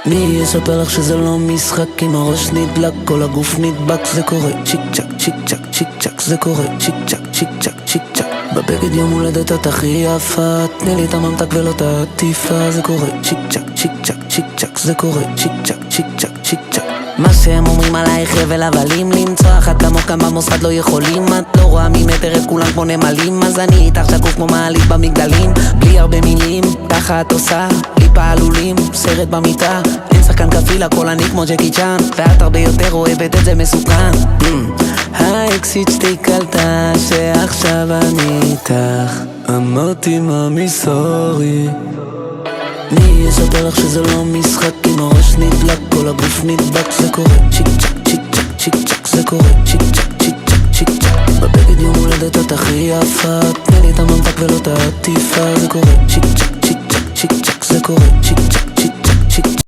מי יספר לך שזה לא משחק? אם הראש נדלק, כל הגוף נדבק. זה קורה צ'יק צ'ק, צ'יק צ'ק, צ'יק צ'ק. זה קורה צ'יק צ'ק, צ'יק צ'ק, צ'יק צ'ק. בבגד יום הולדת את הכי יפה, תני לי את הממתק ולא את העטיפה. זה קורה צ'יק צ'ק, צ'יק צ'ק, צ'יק צ'ק. זה קורה צ'יק צ'ק, צ'יק צ'ק, צ'יק צ'ק. מה שהם אומרים עלייך הבל הבלים, למצוא אחת כמוך כאן במוסד לא יכולים. את לא רואה ממטר את כולם כמו נמלים, אז אני איתך שקוף כמו מעלית במגדלים. בלי הרבה מילים, ככה את עושה בלי פעלולים, סרט במיטה. אין שחקן כפיל, הכל אני כמו ג'קי צ'אן, ואת הרבה יותר אוהבת את זה מסוכן. האקסיט שתי קלטה שעכשיו אני איתך, אמרתי מאמי סורי. מי יספר לך שזה לא משחק? אם הראש נדלק, כל הגוף נדבק. זה קורה צ'יק צ'ק, צ'יק צ'ק, צ'יק צ'ק. זה קורה צ'יק צ'ק, צ'יק צ'ק, צ'יק צ'ק. בבגד יום הולדת את הכי יפה, תני לי את הממתק ולא את העטיפה. זה קורה צ'יק צ'ק, צ'יק צ'ק, צ'יק צ'ק. זה קורה צ'יק צ'ק, צ'יק צ'ק, צ'יק צ'ק.